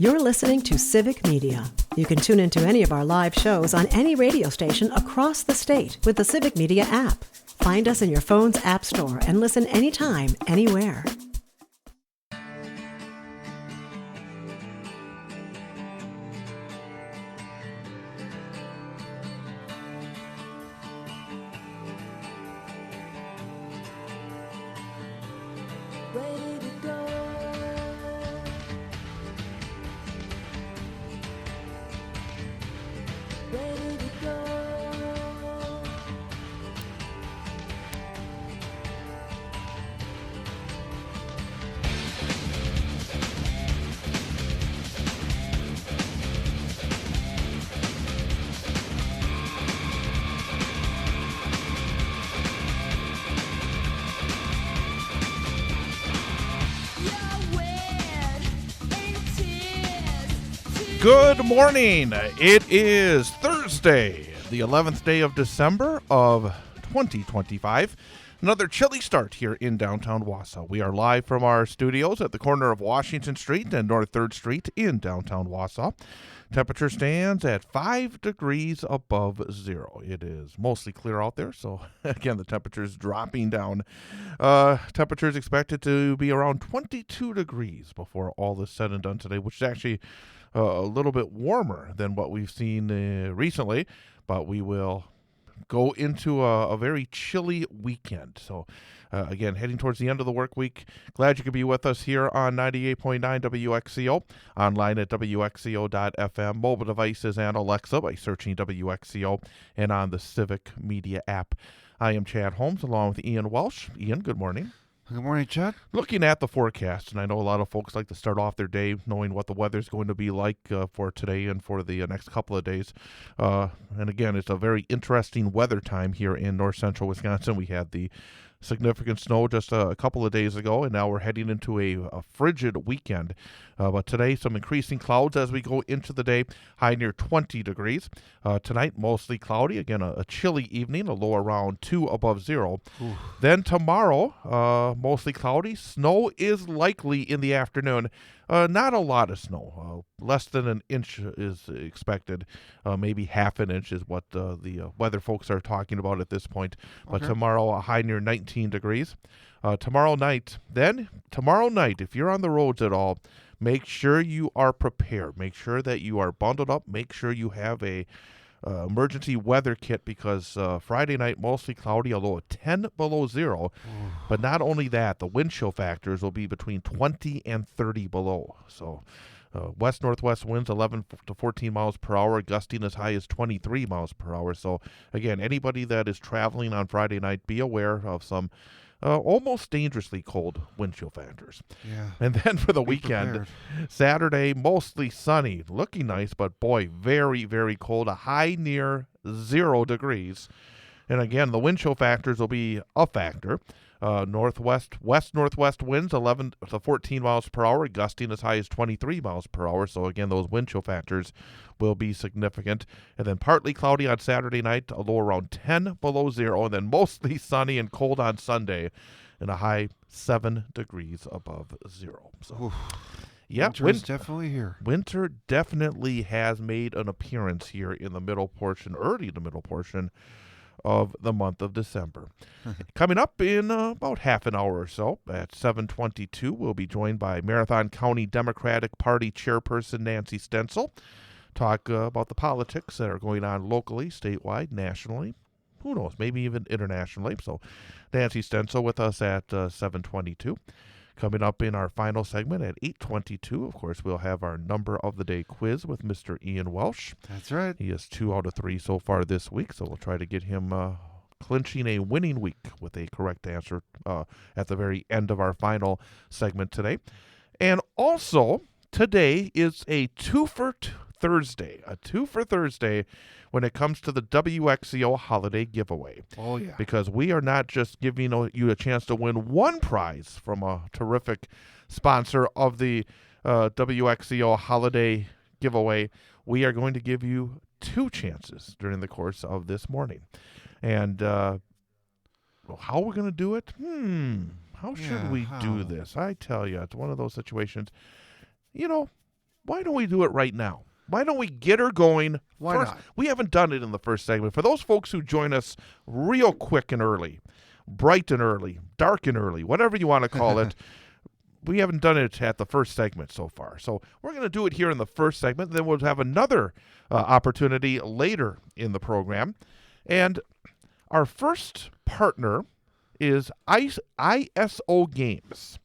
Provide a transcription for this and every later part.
You're listening to Civic Media. You can tune into any of our live shows on any radio station across the state with the Civic Media app. Find us in your phone's app store and listen anytime, anywhere. Good morning. It is Thursday, the 11th day of December of 2025. Another chilly start here in downtown Wausau. We are live from our studios at the corner of Washington Street and North 3rd Street in downtown Wausau. Temperature stands at 5 degrees above zero. It is mostly clear out there, so again, the temperature is dropping down. Temperature is expected to be around 22 degrees before all is said and done today, which is actually a little bit warmer than what we've seen recently, but we will go into a very chilly weekend. So, again, heading towards the end of the work week. Glad you could be with us here on 98.9 WXCO, online at WXCO.FM, mobile devices and Alexa by searching WXCO, and on the Civic Media app. I am Chad Holmes along with Ian Welsh. Ian, good morning. Good morning, Chad. Looking at the forecast, and I know a lot of folks like to start off their day knowing what the weather's going to be like for today and for the next couple of days. And again, it's a very interesting weather time here in north central Wisconsin. We had the significant snow just a couple of days ago, and now we're heading into a frigid weekend. But today, some increasing clouds as we go into the day, high near 20 degrees. Tonight, mostly cloudy. Again, a chilly evening, a low around 2 above zero. Ooh. Then tomorrow, mostly cloudy. Snow is likely in the afternoon. Not a lot of snow. Less than an inch is expected. Maybe half an inch is what the weather folks are talking about at this point. But tomorrow, a high near 19 degrees. Tomorrow night, if you're on the roads at all, make sure you are prepared. Make sure that you are bundled up. Make sure you have a emergency weather kit, because Friday night, mostly cloudy, a low of 10 below zero. But not only that, the wind chill factors will be between 20 and 30 below. So west-northwest winds 11 to 14 miles per hour, gusting as high as 23 miles per hour. So again, anybody that is traveling on Friday night, be aware of some almost dangerously cold wind chill factors. Yeah. And then for the weekend, Saturday, mostly sunny, looking nice, but boy, very, very cold, a high near 0 degrees. And again, the wind chill factors will be a factor. West-northwest winds 11 to 14 miles per hour, gusting as high as 23 miles per hour. So again, those wind chill factors will be significant. And then partly cloudy on Saturday night, a low around 10 below zero, and then mostly sunny and cold on Sunday, and a high 7 degrees above zero. So, yeah, winter is definitely here. Winter definitely has made an appearance here in the middle portion of the month of December. Coming up in about half an hour or so at 7:22, we'll be joined by Marathon County Democratic Party Chairperson Nancy Stencil. Talk about the politics that are going on locally, statewide, nationally. Who knows, maybe even internationally. So Nancy Stencil with us at 7:22. Coming up in our final segment at 8:22, of course, we'll have our number of the day quiz with Mr. Ian Welsh. That's right. He is 2 out of 3 so far this week, so we'll try to get him clinching a winning week with a correct answer at the very end of our final segment today. And also, today is a two for Thursday when it comes to the WXCO holiday giveaway. Oh, yeah. Because we are not just giving you a chance to win one prize from a terrific sponsor of the WXCO holiday giveaway. We are going to give you 2 chances during the course of this morning. And how are we going to do it? How should we do this? I tell you, it's one of those situations, why don't we do it right now? Why don't we get her going? Why first? not? We haven't done it in the first segment. For those folks who join us real quick and early, bright and early, dark and early, whatever you want to call it, we haven't done it at the first segment so far. So we're going to do it here in the first segment. Then we'll have another opportunity later in the program. And our first partner is ISO Games.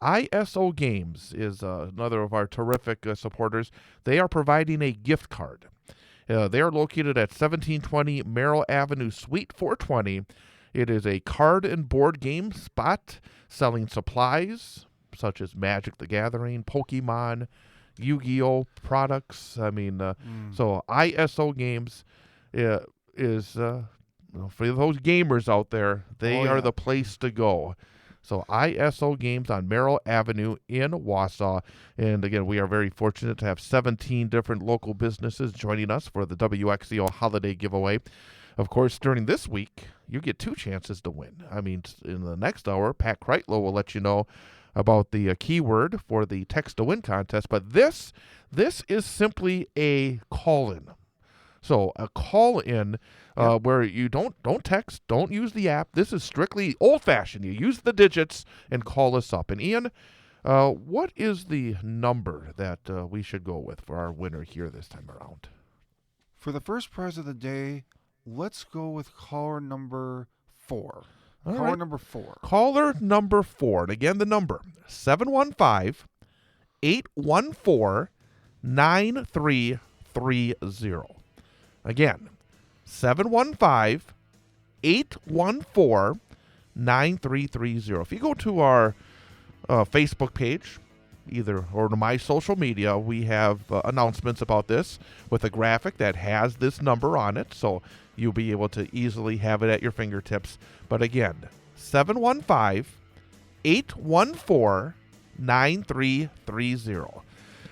ISO Games is another of our terrific supporters. They are providing a gift card. They are located at 1720 Merrill Avenue, Suite 420. It is a card and board game spot selling supplies such as Magic the Gathering, Pokemon, Yu-Gi-Oh! Products. I mean, so ISO Games is for those gamers out there, they are the place to go. So ISO Games on Merrill Avenue in Wausau. And again, we are very fortunate to have 17 different local businesses joining us for the WXCO holiday giveaway. Of course, during this week, you get 2 chances to win. I mean, in the next hour, Pat Kreitlow will let you know about the keyword for the text to win contest. But this is simply a call-in. So a call-in where you don't text, don't use the app. This is strictly old-fashioned. You use the digits and call us up. And Ian, what is the number that we should go with for our winner here this time around? For the first prize of the day, let's go with caller number 4. All Caller right. number 4. Caller number 4. And again, the number, 715-814-9330. Again, 715-814-9330. If you go to our Facebook page, or to my social media, we have announcements about this with a graphic that has this number on it, so you'll be able to easily have it at your fingertips. But again, 715-814-9330.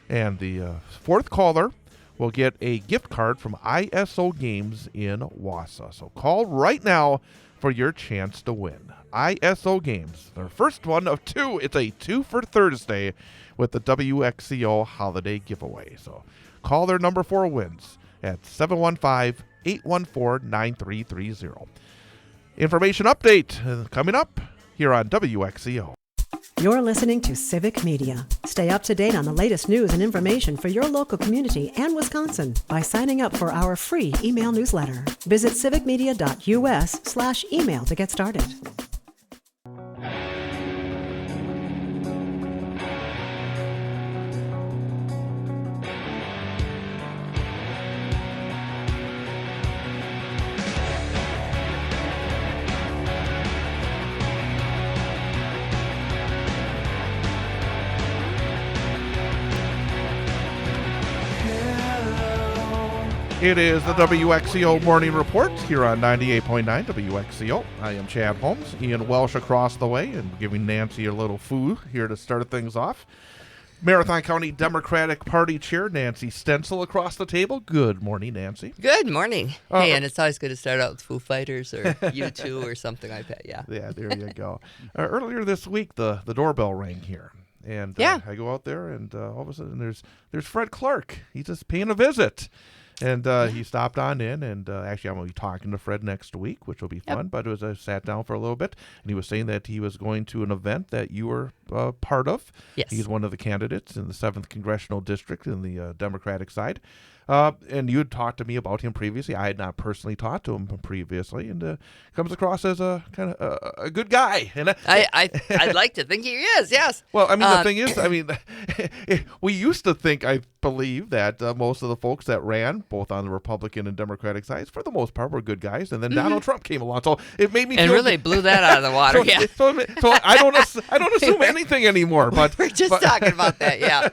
And the fourth caller will get a gift card from ISO Games in Wausau. So call right now for your chance to win. ISO Games, their first one of 2. It's a 2 for Thursday with the WXCO holiday giveaway. So call their number 4 wins at 715-814-9330. Information update coming up here on WXCO. You're listening to Civic Media. Stay up to date on the latest news and information for your local community and Wisconsin by signing up for our free email newsletter. Visit civicmedia.us/email to get started. It is the WXCO Morning Report here on 98.9 WXCO. I am Chad Holmes, Ian Welsh across the way, and giving Nancy a little food here to start things off. Marathon County Democratic Party Chair Nancy Stencil across the table. Good morning, Nancy. Good morning. Hey, and it's always good to start out with Foo Fighters or U2 or something like that, yeah. Yeah, there you go. Earlier this week, the doorbell rang here. And I go out there, and all of a sudden there's Fred Clark. He's just paying a visit. And he stopped on in, and actually I'm going to be talking to Fred next week, which will be fun. But it was I sat down for a little bit, and he was saying that he was going to an event that you were part of. Yes. He's one of the candidates in the 7th Congressional District in the Democratic side. And you had talked to me about him previously. I had not personally talked to him previously, and comes across as a kind of a good guy. And I'd like to think he is, yes. Well, I mean, the thing is, we used to think, I believe, that most of the folks that ran, both on the Republican and Democratic sides, for the most part, were good guys. And then Donald Trump came along, so it made me and feel really blew that out of the water. so I don't assume anything anymore. But we're just talking about that, yeah.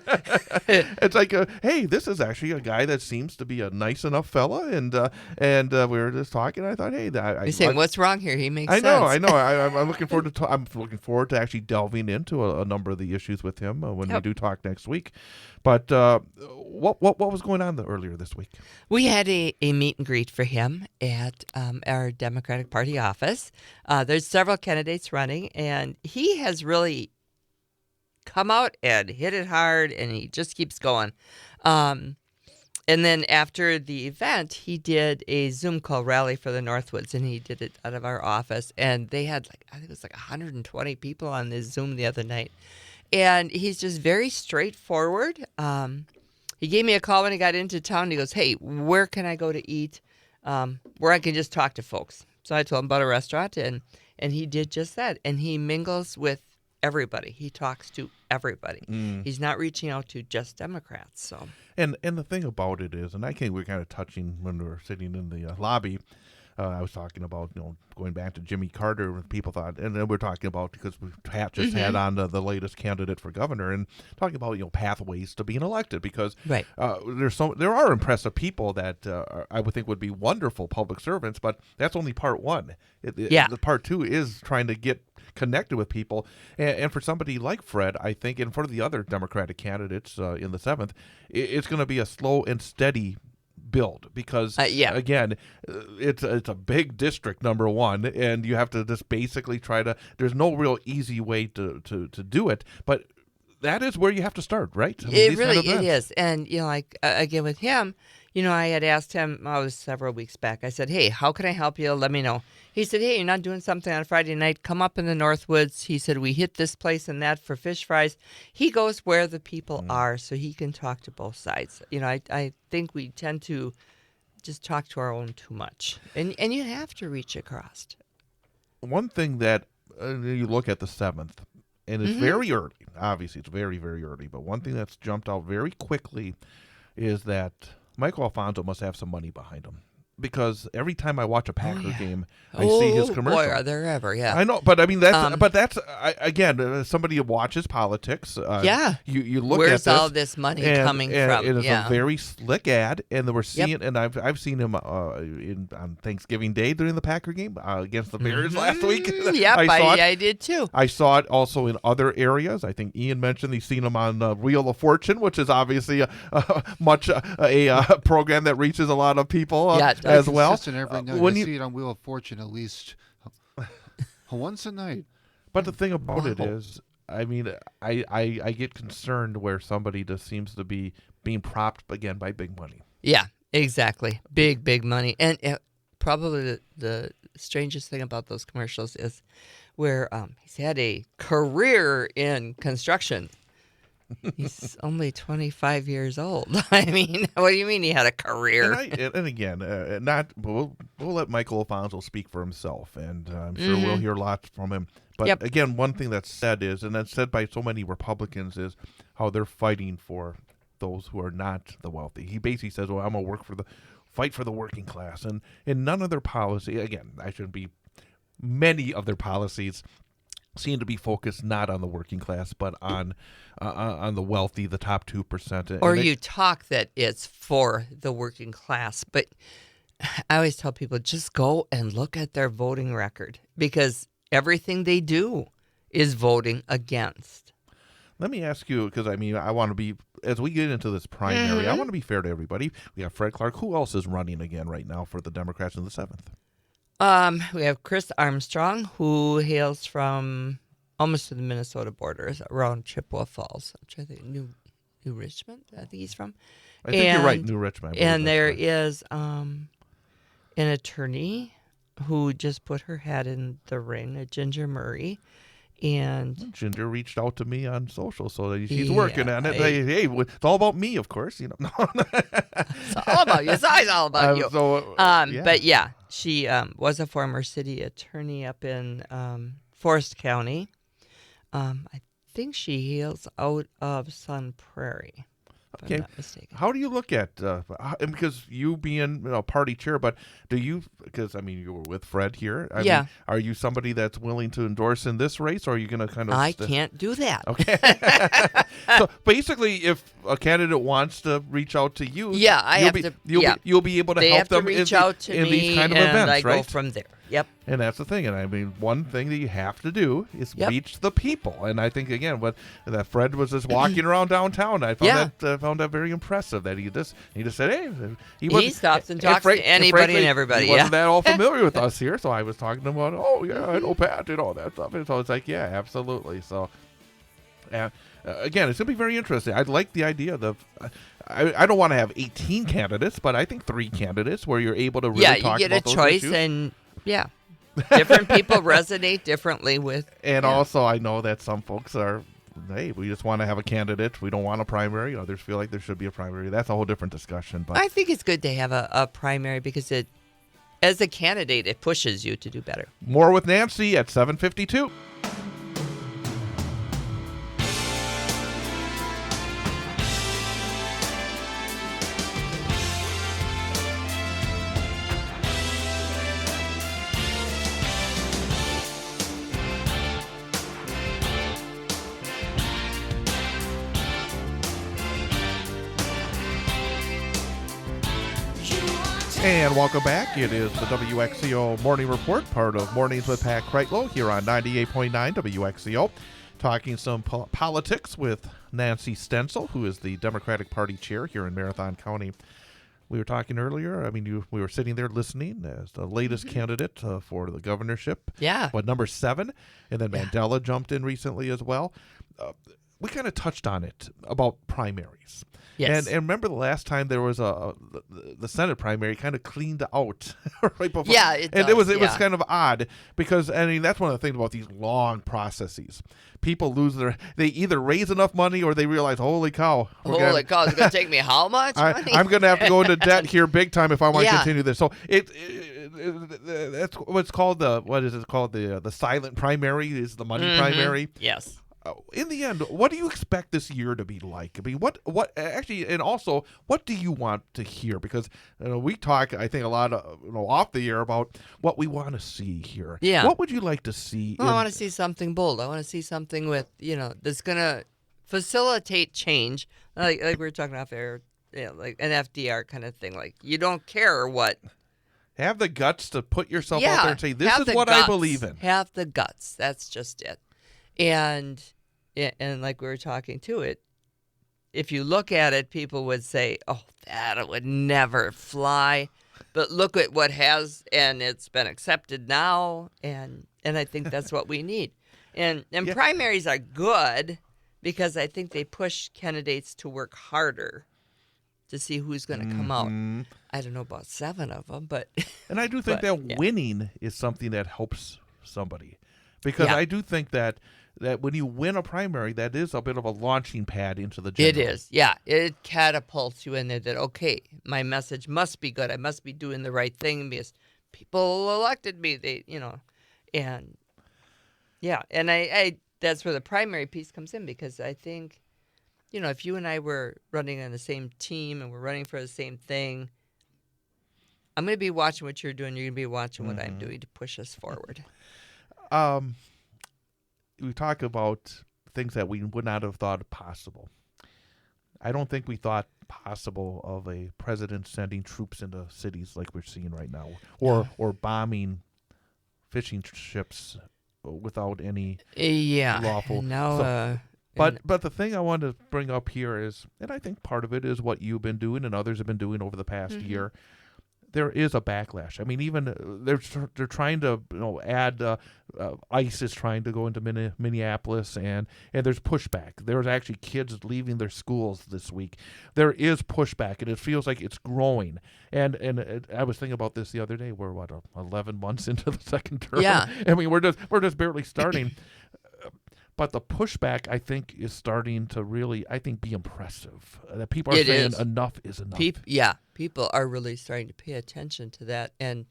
It's like, hey, this is actually a guy that seems to be a nice enough fella, and we were just talking. And I thought, hey, you're saying what's wrong here? He makes sense. I know. I'm looking forward to. I'm looking forward to actually delving into a number of the issues with him when we do talk next week. But what was going on earlier this week? We had a meet and greet for him at our Democratic Party office. There's several candidates running, and he has really come out and hit it hard, and he just keeps going. And then after the event, he did a Zoom call, Rally for the Northwoods, and he did it out of our office. And they had, I think it was 120 people on this Zoom the other night. And he's just very straightforward. He gave me a call when he got into town. He goes, hey, where can I go to eat where I can just talk to folks? So I told him about a restaurant, and he did just that. And he mingles with everybody. He talks to everybody. He's not reaching out to just Democrats. So. And the thing about it is, and I think we're kind of touching when we were sitting in the lobby, I was talking about, going back to Jimmy Carter, when people thought, and then we're talking about, because Pat just had on the latest candidate for governor, and talking about, pathways to being elected, because right. there are impressive people that I would think would be wonderful public servants, but that's only part one. The part two is trying to get connected with people, and for somebody like Fred, I think, and for the other Democratic candidates in the 7th, it's going to be a slow and steady build, because again, it's a big district, number one, and you have to just basically try to, there's no real easy way to do it, but that is where you have to start, right? It is. And again with him, I had asked him, it was several weeks back, I said, hey, how can I help you? Let me know. He said, hey, you're not doing something on Friday night, come up in the Northwoods. He said, we hit this place and that for fish fries. He goes where the people are so he can talk to both sides. I think we tend to just talk to our own too much. And you have to reach across. One thing that you look at the 7th, and it's very early. Obviously, it's very, very early. But one thing that's jumped out very quickly is that Michael Alfonso must have some money behind him. Because every time I watch a Packer game, I see his commercial. Boy, are there ever, I know, but I mean, that's again, somebody who watches politics. You look Where's at this. all this money coming from? It is a very slick ad, and we're seeing, and I've seen him on Thanksgiving Day during the Packer game against the Bears last week. I did too. I saw it also in other areas. I think Ian mentioned he's seen him on Wheel of Fortune, which is obviously a program that reaches a lot of people. As well, every night. I see it on Wheel of Fortune at least once a night. But the thing about it is, I mean, I get concerned where somebody just seems to be being propped again by big money. Yeah, exactly. Big money. And probably the strangest thing about those commercials is where he's had a career in construction. He's only 25 years old. I mean, what do you mean he had a career? And again, we'll let Michael Alfonso speak for himself, and I'm sure we'll hear lots from him. But again, one thing that's said is, and that's said by so many Republicans, is how they're fighting for those who are not the wealthy. He basically says, well, I'm going to fight for the working class. And in none of their policy, again, many of their policies seem to be focused not on the working class, but on the wealthy, the top 2%. Or you talk that it's for the working class, but I always tell people just go and look at their voting record, because everything they do is voting against. Let me ask you, because I want to be, as we get into this primary, I want to be fair to everybody. We have Fred Clark. Who else is running again right now for the Democrats in the 7th? We have Chris Armstrong, who hails from almost to the Minnesota border, around Chippewa Falls, which I think New Richmond. I think he's from. I think you're right, New Richmond. And there is an attorney who just put her hat in the ring, Ginger Murray. And Ginger reached out to me on social, so she's working on it. Hey, it's all about me, of course. It's all about you. It's always all about you. But yeah, she was a former city attorney up in Forest County. I think she hails out of Sun Prairie. If I'm not mistaken. How do you look at because you being party chair, but do you, because you were with Fred here, I mean, are you somebody that's willing to endorse in this race, or are you going to kind of I can't do that. Okay. So basically, if a candidate wants to reach out to you, you'll be able to help them reach out to me, these kind of and events, I right? go from there. Yep. And that's the thing. And one thing that you have to do is reach the people. And I think, again, that Fred was just walking around downtown. I found that very impressive, that he just said, hey. He stops and talks to anybody and everybody. He wasn't that all familiar with us here. So I was talking to him about, I know Pat and all that stuff. And so it's like, yeah, absolutely. So, again, it's going to be very interesting. I like the idea of. I don't want to have 18 candidates, but I think 3 candidates where you're able to really talk about those issues. Yeah, you get a choice, and different people resonate differently with. And also, I know that some folks are, hey, we just want to have a candidate. We don't want a primary. Others feel like there should be a primary. That's a whole different discussion. But I think it's good to have a primary because as a candidate, it pushes you to do better. More with Nancy at 7:52. And welcome back. It is the WXCO Morning Report, part of Mornings with Pat Kreitlow here on 98.9 WXCO. Talking some politics with Nancy Stencil, who is the Democratic Party chair here in Marathon County. We were talking earlier. I mean, we were sitting there listening as the latest candidate for the governorship. Yeah. Number 7. And then Mandela jumped in recently as well. We kind of touched on it about primaries. Yes. And remember the last time there was the Senate primary kind of cleaned out right before. Yeah, it and does, it was kind of odd because I mean that's one of the things about these long processes. People they either raise enough money or they realize, holy cow, it's going to take me how much money? I'm going to have to go into debt here big time if I want to continue this. So that's what's called the silent primary is the money primary. Yes. In the end, what do you expect this year to be like? I mean, what actually, and also, what do you want to hear? Because we talk, I think, a lot off the air about what we want to see here. Yeah. What would you like to see? Well, I want to see something bold. I want to see something with that's going to facilitate change, like we were talking off air, like an FDR kind of thing. Like you don't care what. Have the guts to put yourself out there and say, "This is what guts. I believe in." Have the guts. That's just it. And like we were talking to it, if you look at it, people would say, oh, that would never fly. But look at what has, and it's been accepted now, and I think that's what we need. And primaries are good because I think they push candidates to work harder to see who's going to come out. I don't know about 7 of them, but... And I do think winning is something that helps somebody. Because I do think that when you win a primary, that is a bit of a launching pad into the general. It is, yeah. It catapults you in there that, okay, my message must be good. I must be doing the right thing because people elected me. And I that's where the primary piece comes in because I think, if you and I were running on the same team and we're running for the same thing, I'm going to be watching what you're doing. You're going to be watching what I'm doing to push us forward. We talk about things that we would not have thought possible. I don't think we thought possible of a president sending troops into cities like we're seeing right now, or bombing fishing ships without any lawful. No. But the thing I wanted to bring up here is, and I think part of it is what you've been doing and others have been doing over the past year. There is a backlash. I mean, even they're trying to add ICE is trying to go into Minneapolis, and there's pushback. There's actually kids leaving their schools this week. There is pushback, and it feels like it's growing. And I was thinking about this the other day. We're 11 months into the second term. Yeah. I mean, we're just barely starting. But the pushback, I think, is starting to really, be impressive. That people are saying enough is enough. People are really starting to pay attention to that. And,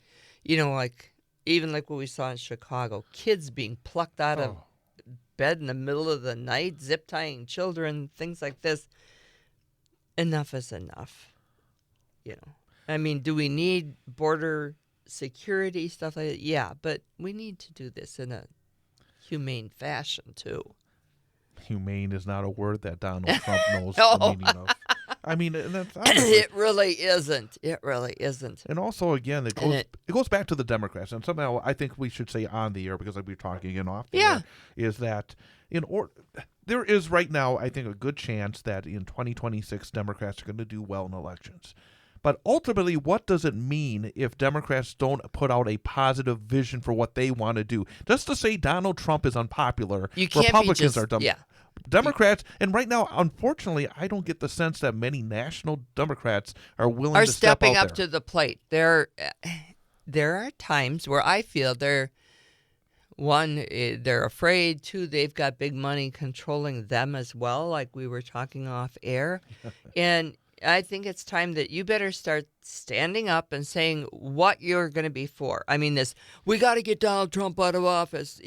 even like what we saw in Chicago, kids being plucked out of bed in the middle of the night, zip tying children, things like this. Enough is enough. I mean, do we need border security, stuff like that? Yeah, but we need to do this in a humane fashion too. Humane is not a word that Donald Trump knows the meaning of. I mean, and that's it really isn't. It really isn't. And also, again, it goes back to the Democrats, and somehow I think we should say on the air because we're talking again off the air, is that there is right now, I think, a good chance that in 2026 Democrats are going to do well in elections. But ultimately, what does it mean if Democrats don't put out a positive vision for what they want to do? Just to say Donald Trump is unpopular, Republicans are dumb. Yeah. Democrats, and right now, unfortunately, I don't get the sense that many national Democrats are willing Are to step stepping out up there. to the plate. There are times where I feel they're afraid. Two, they've got big money controlling them as well, like we were talking off air. And I think it's time that you better start standing up and saying what you're going to be for. I mean, we got to get Donald Trump out of office.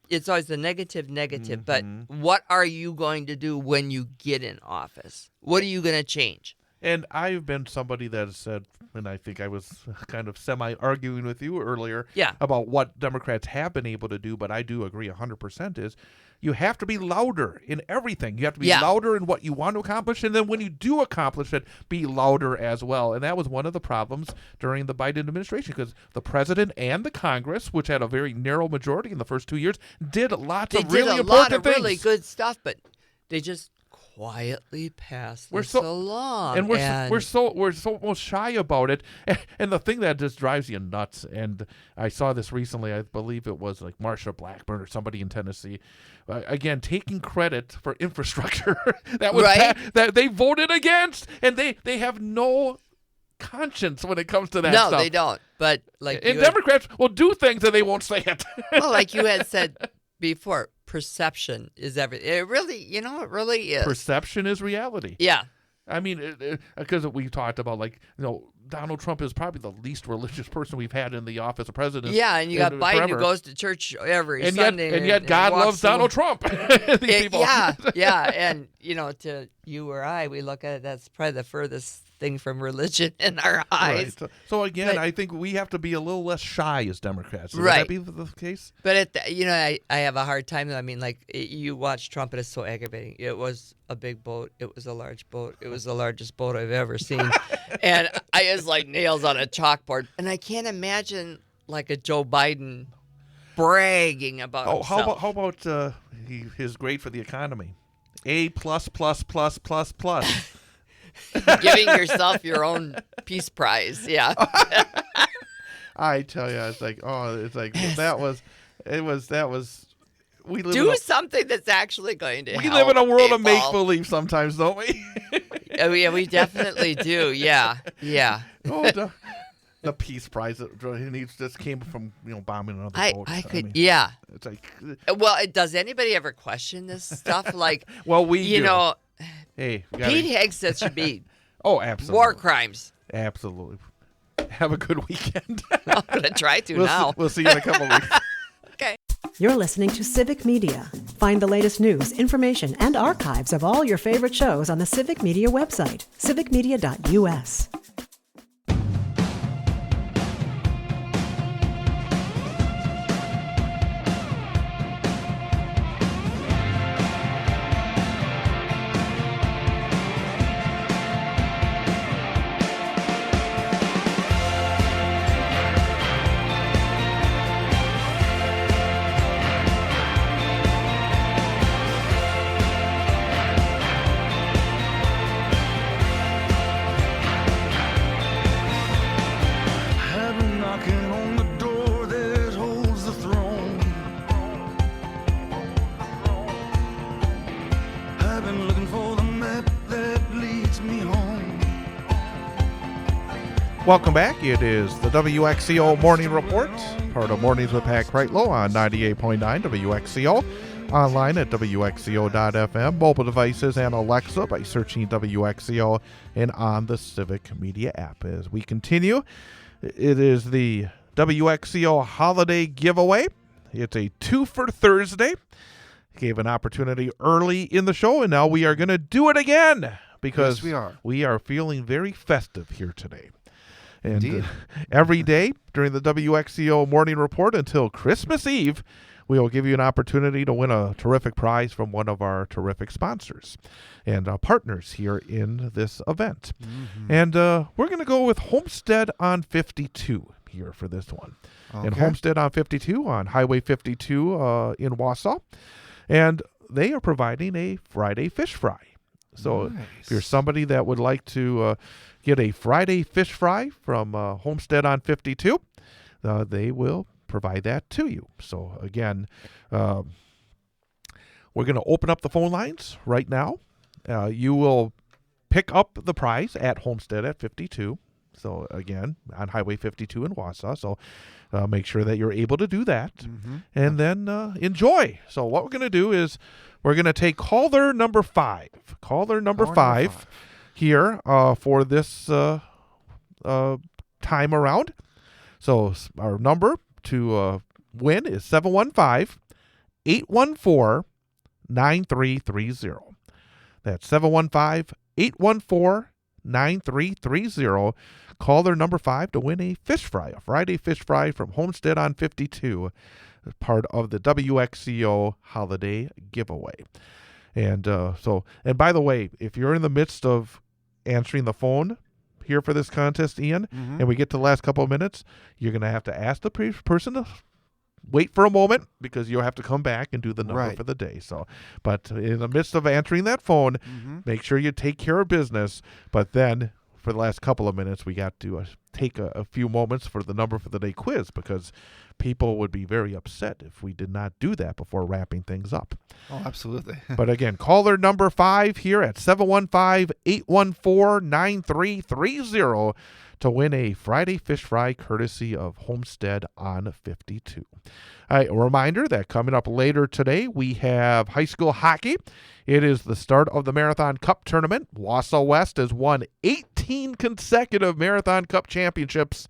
It's always the negative, but what are you going to do when you get in office? What are you going to change? And I've been somebody that has said, and I think I was kind of semi-arguing with you earlier about what Democrats have been able to do, but I do agree 100% is you have to be louder in everything. You have to be louder in what you want to accomplish, and then when you do accomplish it, be louder as well. And that was one of the problems during the Biden administration, because the president and the Congress, which had a very narrow majority in the first 2 years, did lots of really important things. They did a lot of really good stuff, but they just quietly pass this along, and we're so almost shy about it. And the thing that just drives you nuts, and I saw this recently, I believe it was like Marsha Blackburn or somebody in Tennessee, again taking credit for infrastructure that was that they voted against, and they have no conscience when it comes to that stuff. No, they don't. But Democrats will do things and they won't say it. Well, like you had said before, perception is everything. It really is. Perception is reality. Yeah. I mean, because we talked about, Donald Trump is probably the least religious person we've had in the office of president. Yeah, and you got Biden who goes to church every Sunday. And yet God loves Donald Trump. These people. Yeah. And, to you or I, we look at it, that's probably the furthest thing from religion in our eyes. Right. So again, I think we have to be a little less shy as Democrats. Would right. that be the case? But I have a hard time. I mean, you watch Trump, and it's so aggravating. It was a big boat. It was a large boat. It was the largest boat I've ever seen. And I was like nails on a chalkboard. And I can't imagine like a Joe Biden bragging about himself. How about his grade for the economy? A++++++. Giving yourself your own peace prize, yeah. I tell you, that was. We live something that's actually going to help. We live in a world people. of make believe sometimes, don't we? Yeah, we definitely do. Yeah. The peace prize that just came from bombing another boat. It's like. Well, does anybody ever question this stuff? Well, we do. Hey, Pete Hegseth should be. Oh, absolutely. War crimes. Absolutely. Have a good weekend. I'm going to try to now. We'll see you in a couple of weeks. Okay. You're listening to Civic Media. Find the latest news, information, and archives of all your favorite shows on the Civic Media website, civicmedia.us. Welcome back. It is the WXCO Morning Report, part of Mornings with Pat Kreitlow on 98.9 WXCO, online at WXCO.FM, mobile devices and Alexa by searching WXCO, and on the Civic Media app. As we continue, it is the WXCO Holiday Giveaway. It's a 2 for Thursday. Gave an opportunity early in the show, and now we are going to do it again because we are feeling very festive here today. And every day during the WXCO Morning Report until Christmas Eve, we will give you an opportunity to win a terrific prize from one of our terrific sponsors and partners here in this event. Mm-hmm. And we're going to go with Homestead on 52 here for this one. Okay. And Homestead on 52 on Highway 52 in Wausau. And they are providing a Friday fish fry. So if you're somebody that would like to get a Friday fish fry from Homestead on 52, they will provide that to you. So again, We're going to open up the phone lines right now. You will pick up the prize at Homestead at 52. So, again, on Highway 52 in Wausau. So, make sure that you're able to do that. Mm-hmm. And then enjoy. So, what we're going to do is we're going to take caller number 5. Caller number 5 here for this time around. So, our number to win is 715-814-9330. That's 715-814-9330. Caller number 5 to win a fish fry, a Friday fish fry from Homestead on 52, as part of the WXCO holiday giveaway. And and by the way, if you're in the midst of answering the phone here for this contest, Ian, and we get to the last couple of minutes, you're going to have to ask the person to wait for a moment, because you'll have to come back and do the number for the day. So, but in the midst of answering that phone, make sure you take care of business. But then for the last couple of minutes, we got to take a few moments for the number for the day quiz, because people would be very upset if we did not do that before wrapping things up. Oh, absolutely. But again, caller number 5 here at 715-814-9330 to win a Friday fish fry courtesy of Homestead on 52. All right, a reminder that coming up later today, we have high school hockey. It is the start of the Marathon Cup tournament. Wausau West has won 18 consecutive Marathon Cup championships,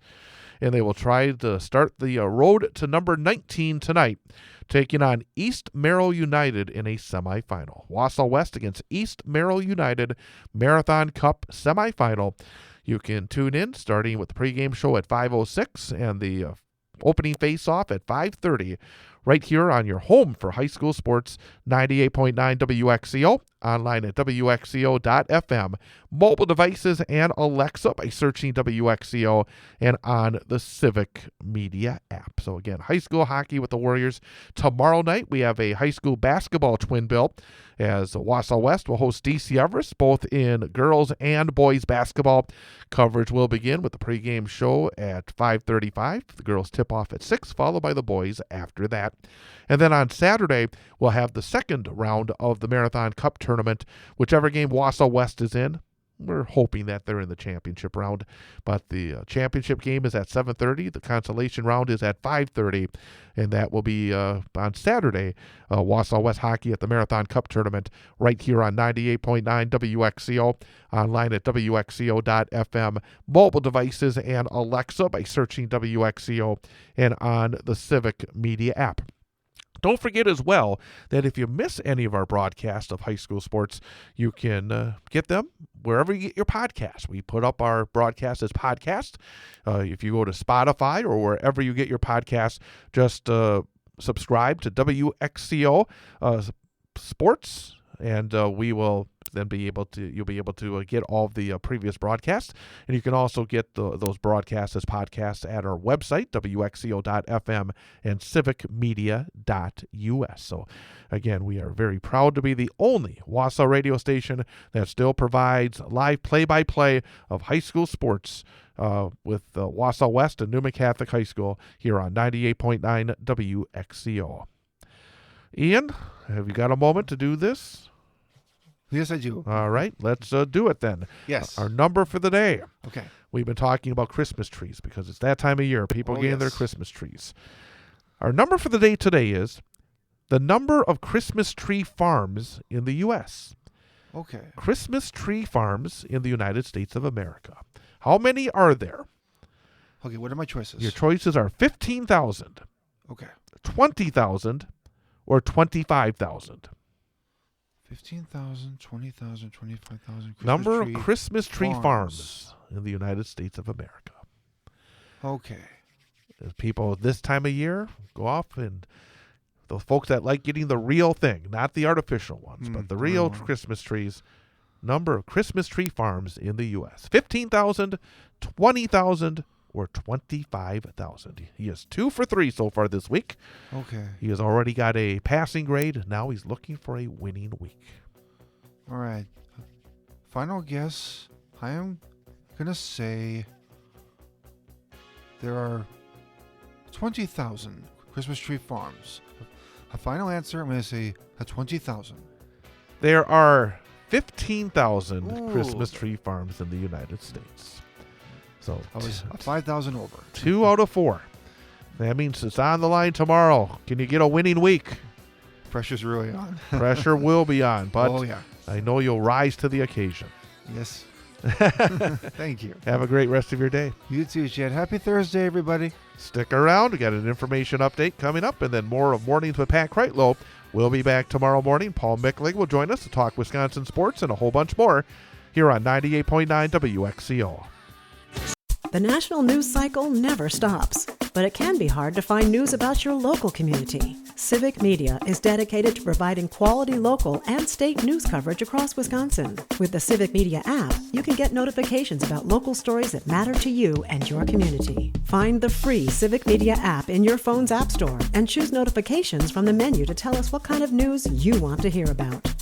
and they will try to start the road to number 19 tonight, taking on East Merrill United in a semifinal. Wausau West against East Merrill United Marathon Cup semifinal. You can tune in starting with the pregame show at 5:06 and the opening face-off at 5:30 right here on your home for high school sports, 98.9 WXCO, online at WXCO.FM, mobile devices and Alexa by searching WXCO, and on the Civic Media app. So again, high school hockey with the Warriors. Tomorrow night, we have a high school basketball twin bill, as Wausau West will host DC Everest, both in girls and boys basketball. Coverage will begin with the pregame show at 5:35. The girls tip off at 6, followed by the boys after that. And then on Saturday, we'll have the second round of the Marathon Cup tournament. Whichever game Wausau West is in, we're hoping that they're in the championship round. But the championship game is at 7:30. The consolation round is at 5:30. And that will be on Saturday, Wausau West hockey at the Marathon Cup tournament right here on 98.9 WXCO, online at WXCO.FM, mobile devices and Alexa by searching WXCO, and on the Civic Media app. Don't forget as well that if you miss any of our broadcasts of high school sports, you can get them wherever you get your podcasts. We put up our broadcasts as podcasts. If you go to Spotify or wherever you get your podcasts, just subscribe to WXCO Sports, and we will then you'll be able to get all of the previous broadcasts. And you can also get those broadcasts as podcasts at our website, WXCO.FM and civicmedia.us. So again, we are very proud to be the only Wausau radio station that still provides live play-by-play of high school sports with Wausau West and Newman Catholic High School here on 98.9 WXCO. Ian, have you got a moment to do this? Yes, I do. All right, let's do it then. Yes. Our number for the day. Okay. We've been talking about Christmas trees because it's that time of year. People getting their Christmas trees. Our number for the day today is the number of Christmas tree farms in the U.S. Okay. Christmas tree farms in the United States of America. How many are there? Okay, what are my choices? Your choices are 15,000, Okay. 20,000, or 25,000. 15,000, 20,000, 25,000. Number of Christmas tree farms in the United States of America. Okay. As people this time of year go off, and those folks that like getting the real thing, not the artificial ones, but the real Christmas trees. Number of Christmas tree farms in the U.S. 15,000, 20,000, or 25,000. He is 2 for 3 so far this week. Okay. He has already got a passing grade. Now he's looking for a winning week. All right. Final guess. I am going to say there are 20,000 Christmas tree farms. A final answer, I'm going to say 20,000. There are 15,000 Ooh. Christmas tree farms in the United States. So I was 5,000 over. 2 out of 4. That means it's on the line tomorrow. Can you get a winning week? Pressure's really on. Pressure will be on, but Oh, yeah. I know you'll rise to the occasion. Yes. Thank you. Have a great rest of your day. You too, Chad. Happy Thursday, everybody. Stick around. We got an information update coming up, and then more of Mornings with Pat Kreitlow. We'll be back tomorrow morning. Paul Mickling will join us to talk Wisconsin sports and a whole bunch more here on 98.9 WXCO. The national news cycle never stops, but it can be hard to find news about your local community. Civic Media is dedicated to providing quality local and state news coverage across Wisconsin. With the Civic Media app, you can get notifications about local stories that matter to you and your community. Find the free Civic Media app in your phone's app store and choose notifications from the menu to tell us what kind of news you want to hear about.